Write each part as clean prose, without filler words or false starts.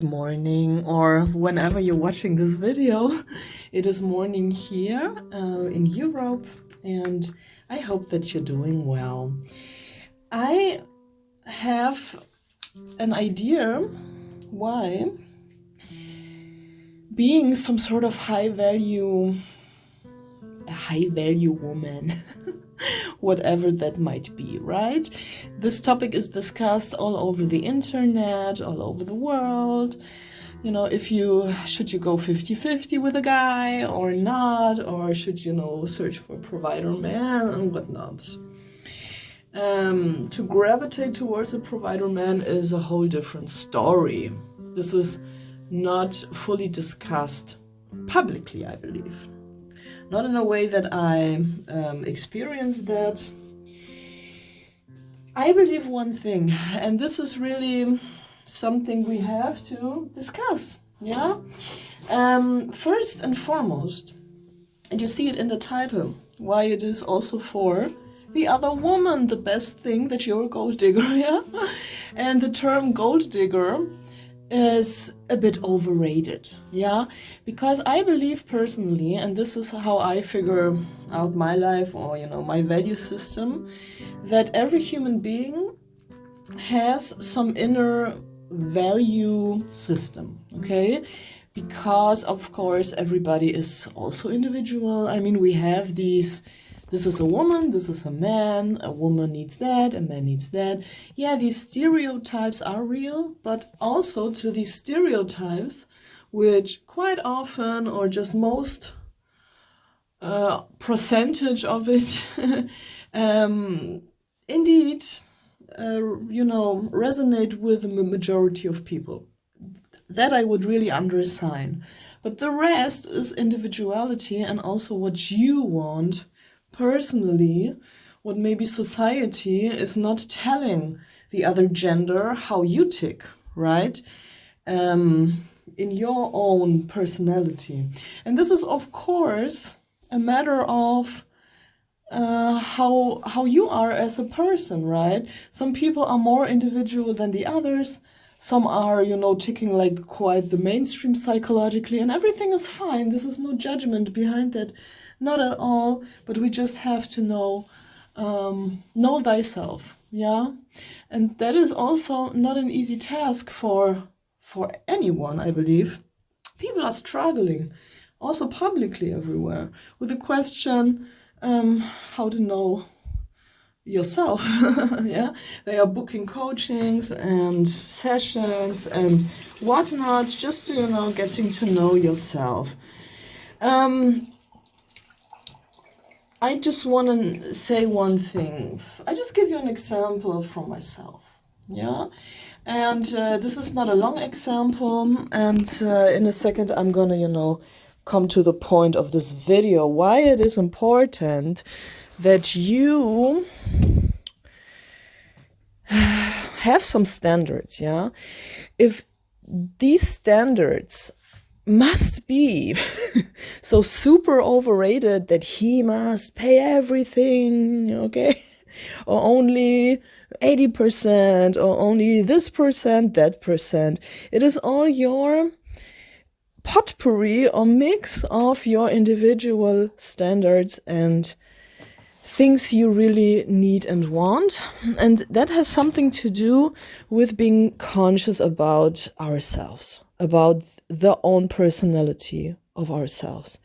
morning, or whenever you're watching this video. It is morning here in Europe, and I hope that you're doing well. I have an idea why being some sort of high value woman, whatever that might be, right? This topic is discussed all over the internet, all over the world. You know, should you go 50-50 with a guy or not, or should you search for a provider man and whatnot. To gravitate towards a provider man is a whole different story. This is not fully discussed publicly, I believe. Not in a way that I experienced that. I believe one thing, and this is really something we have to discuss, yeah? First and foremost, and you see it in the title, why it is also for the other woman, the best thing that you're a gold digger, yeah? And the term gold digger is a bit overrated, yeah? Because I believe personally, and this is how I figure out my life or, my value system, that every human being has some inner value system, okay? Because, of course, everybody is also individual. I mean, we have this is a woman, this is a man, a woman needs that, a man needs that. Yeah, these stereotypes are real, but also to these stereotypes, which quite often, or just most percentage of it, indeed, resonate with the majority of people. That I would really undersign. But the rest is individuality and also what you want personally, what maybe society is not telling the other gender how you tick, right? In your own personality. And this is, of course, a matter of how you are as a person, right? Some people are more individual than the others. Some are, ticking like quite the mainstream psychologically, and everything is fine. This is no judgment behind that, not at all. But we just have to know thyself, yeah. And that is also not an easy task for anyone, I believe. People are struggling, also publicly everywhere, with the question how to know yourself. Yeah, they are booking coachings and sessions and whatnot, just to getting to know yourself. I just want to say one thing. I just give you an example from myself, yeah. And this is not a long example, and in a second I'm gonna come to the point of this video, why it is important that you have some standards, yeah? If these standards must be so super overrated that he must pay everything, okay? Or only 80%, or only this percent, that percent. It is all your potpourri or mix of your individual standards and things you really need and want. And that has something to do with being conscious about ourselves, about the own personality of ourselves.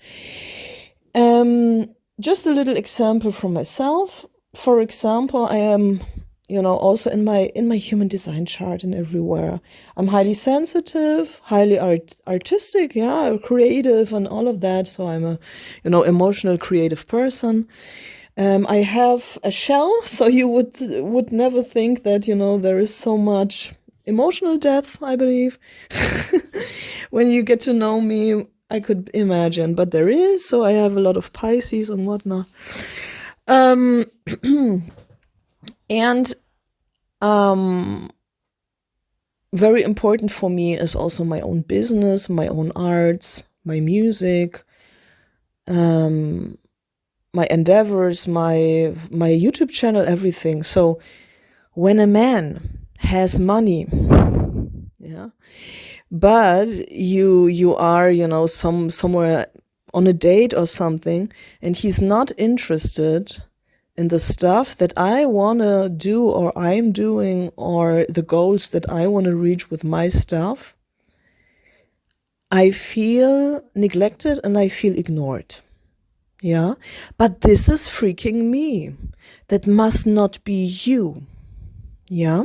Just a little example from myself. For example, I am, also in my human design chart and everywhere, I'm highly sensitive, highly artistic, yeah, creative and all of that. So I'm a, emotional, creative person. I have a shell, so you would never think that, there is so much emotional depth, I believe. When you get to know me, I could imagine, but there is, so I have a lot of Pisces and whatnot. And very important for me is also my own business, my own arts, my music, my endeavors, my YouTube channel, everything. So when a man has money, yeah, but you are, somewhere on a date or something, and he's not interested in the stuff that I want to do or I'm doing or the goals that I want to reach with my stuff, I feel neglected and I feel ignored. Yeah, but this is freaking me. That must not be you. Yeah.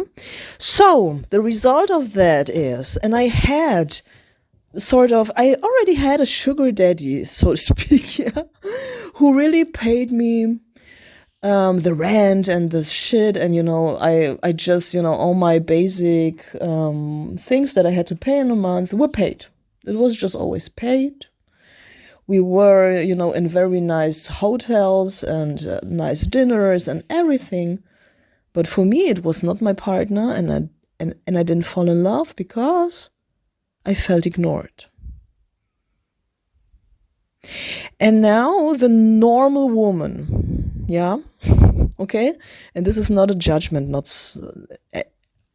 So the result of that is, and I already had a sugar daddy, so to speak, yeah, who really paid me the rent and the shit, and I just, all my basic things that I had to pay in a month were paid. It was just always paid. We were, in very nice hotels and nice dinners and everything. But for me, it was not my partner, and I didn't fall in love because I felt ignored. And now the normal woman, yeah, okay, and this is not a judgment, not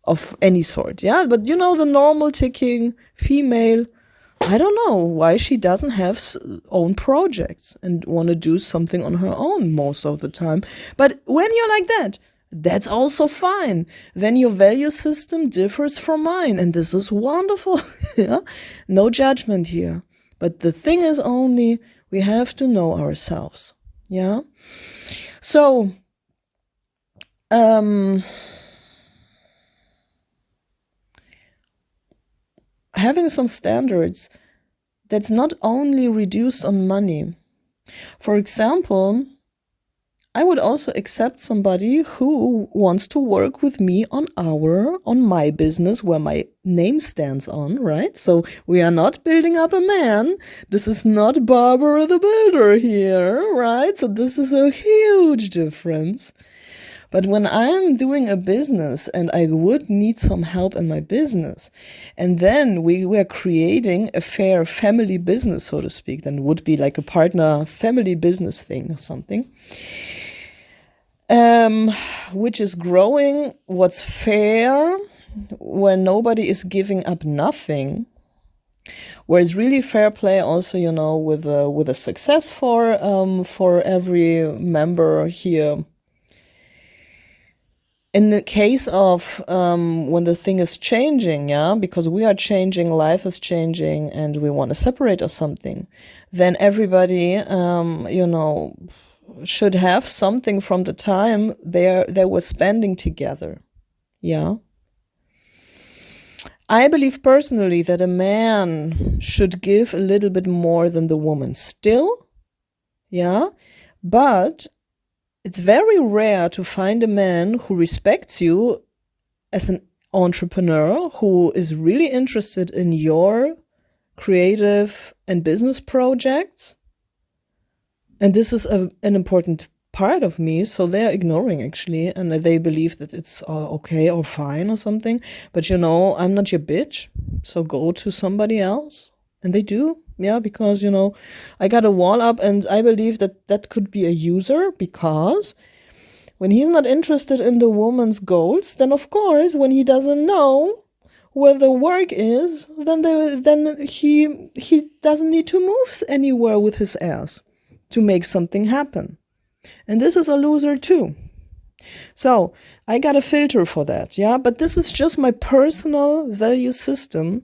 of any sort, yeah, but the normal ticking female, I don't know why she doesn't have own projects and want to do something on her own most of the time. But when you're like that, that's also fine. Then your value system differs from mine, and this is wonderful. Yeah? No judgment here. But the thing is only we have to know ourselves. Yeah. So, having some standards that's not only reduced on money. For example, I would also accept somebody who wants to work with me on my business where my name stands on, right? So we are not building up a man. This is not Barbara the Builder here, right? So this is a huge difference. But when I'm doing a business and I would need some help in my business, and then we were creating a fair family business, so to speak, then would be like a partner family business thing or something, which is growing, what's fair, where nobody is giving up nothing, where it's really fair play also, with a success for every member here. In the case of when the thing is changing, yeah, because we are changing, life is changing, and we want to separate or something, then everybody, should have something from the time they were spending together. Yeah. I believe personally that a man should give a little bit more than the woman still. Yeah. But it's very rare to find a man who respects you as an entrepreneur, who is really interested in your creative and business projects. And this is an important part of me, so they're ignoring actually, and they believe that it's okay or fine or something. But I'm not your bitch, so go to somebody else. And they do. Yeah, because, I got a wall up, and I believe that could be a user, because when he's not interested in the woman's goals, then of course, when he doesn't know where the work is, then he doesn't need to move anywhere with his ass to make something happen. And this is a loser too. So I got a filter for that, yeah? But this is just my personal value system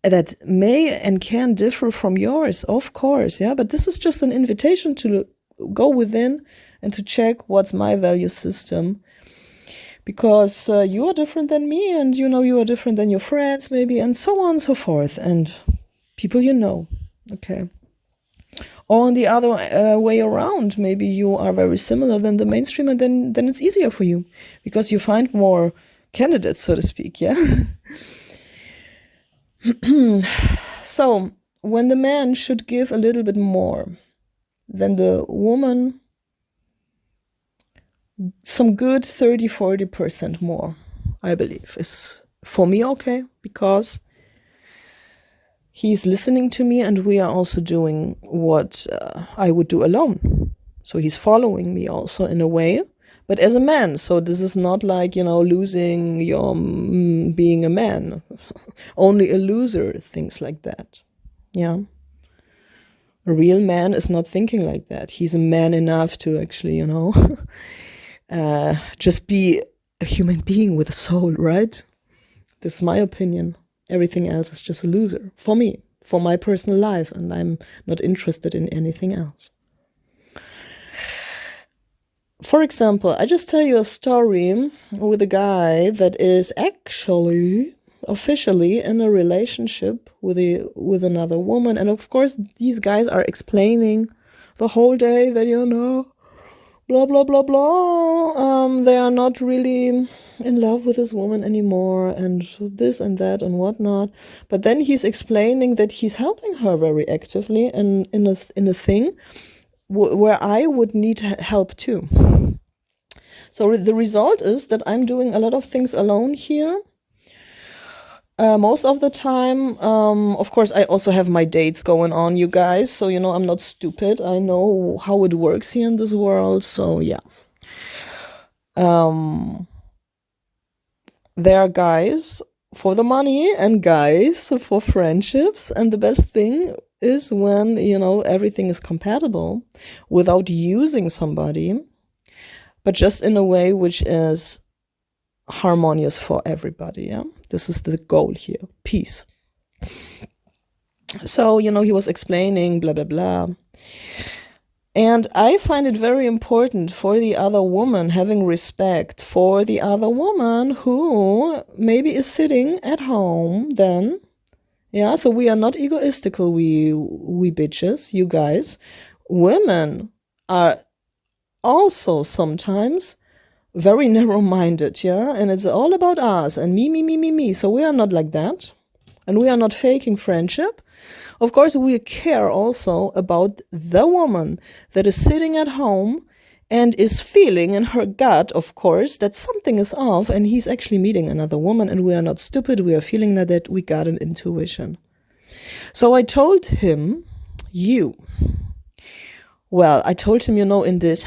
that may and can differ from yours, of course, yeah? But this is just an invitation to go within and to check what's my value system. Because you are different than me, and you are different than your friends, maybe, and so on and so forth. And people okay? Or on the other way around, maybe you are very similar than the mainstream, and then it's easier for you because you find more candidates, so to speak, yeah? So when the man should give a little bit more than the woman, some good 30-40% more, I believe, is for me okay, because he's listening to me, and we are also doing what I would do alone. So he's following me also in a way, but as a man. So this is not like, losing your being a man. Only a loser thinks like that. Yeah. A real man is not thinking like that. He's a man enough to actually, just be a human being with a soul, right? This is my opinion. Everything else is just a loser for me, for my personal life, and I'm not interested in anything else. For example, I just tell you a story with a guy that is actually officially in a relationship with another woman, and of course these guys are explaining the whole day that blah blah blah blah, they are not really in love with this woman anymore, and this and that and whatnot. But then he's explaining that he's helping her very actively and in a thing where I would need help too. So the result is that I'm doing a lot of things alone here. Most of the time, of course, I also have my dates going on, you guys. So, I'm not stupid. I know how it works here in this world. So, yeah. There are guys for the money and guys for friendships. And the best thing is when, everything is compatible without using somebody, but just in a way which is harmonious for everybody. Yeah, this is the goal here. Peace. So, he was explaining blah, blah, blah. And I find it very important for the other woman, having respect for the other woman who maybe is sitting at home then. Yeah, so we are not egoistical, we bitches, you guys. Women are also sometimes very narrow-minded, yeah? And it's all about us and me. So we are not like that. And we are not faking friendship. Of course, we care also about the woman that is sitting at home and is feeling in her gut, of course, that something is off and he's actually meeting another woman, and we are not stupid. We are feeling that we got an intuition. So I told him, I told him, in this,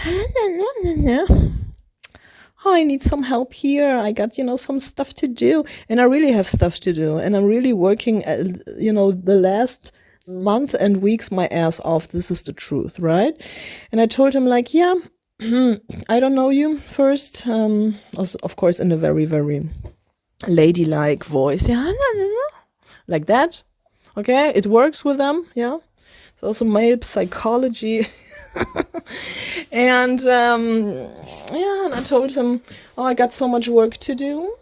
I need some help here. I got, some stuff to do. And I really have stuff to do. And I'm really working, the last month and weeks my ass off. This is the truth, right? And I told him like, yeah, I don't know you first. Also, of course, in a very, very ladylike voice. Yeah, like that. Okay, it works with them. Yeah. It's also male psychology. And and I told him, I got so much work to do,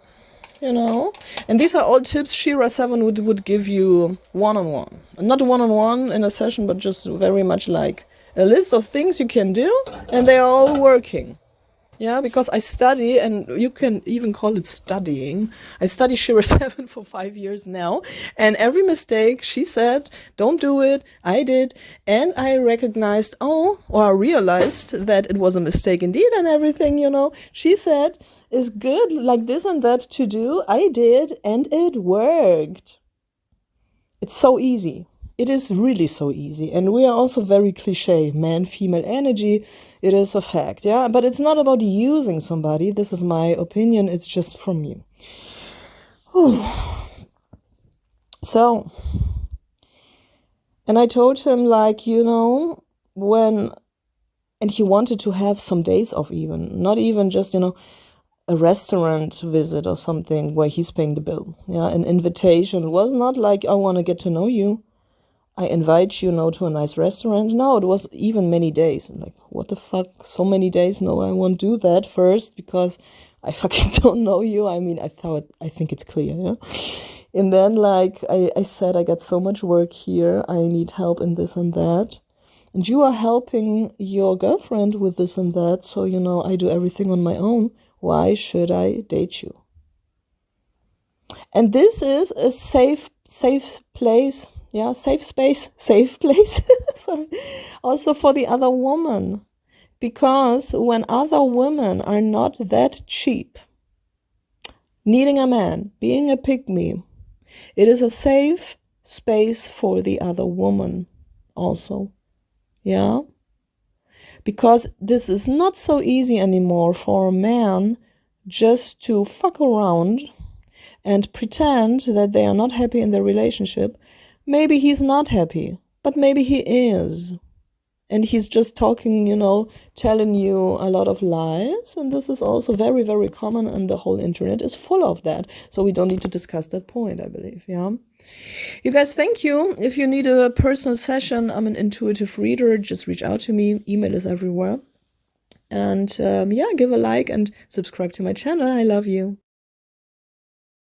and these are all tips Shira 7 would give you one-on-one, not one-on-one in a session, but just very much like a list of things you can do, and they are all working. Yeah, because I study, and you can even call it studying. I study Shira 7 for 5 years now, and every mistake she said, don't do it, I did, and I recognized, or I realized that it was a mistake indeed, and everything, she said is good, like this and that to do, I did, and it worked. It's so easy. It is really so easy. And we are also very cliche, man-female energy. It is a fact, yeah? But it's not about using somebody. This is my opinion. It's just from you. So, and I told him like, and he wanted to have some days off even. Not even just, a restaurant visit or something where he's paying the bill. Yeah, an invitation. It was not like, I want to get to know you. I invite you, to a nice restaurant. No, it was even many days. Like, what the fuck? So many days? No, I won't do that first because I fucking don't know you. I mean, I think it's clear, yeah? And then, like, I said, I got so much work here. I need help in this and that. And you are helping your girlfriend with this and that. So, I do everything on my own. Why should I date you? And this is a safe place. Yeah, safe space, safe place. Sorry. Also for the other woman. Because when other women are not that cheap, needing a man, being a pygmy, it is a safe space for the other woman also. Yeah? Because this is not so easy anymore for a man just to fuck around and pretend that they are not happy in their relationship. Maybe he's not happy, but maybe he is. And he's just talking, telling you a lot of lies. And this is also very, very common, and the whole internet is full of that. So we don't need to discuss that point, I believe, yeah? You guys, thank you. If you need a personal session, I'm an intuitive reader. Just reach out to me. Email is everywhere. And give a like and subscribe to my channel. I love you.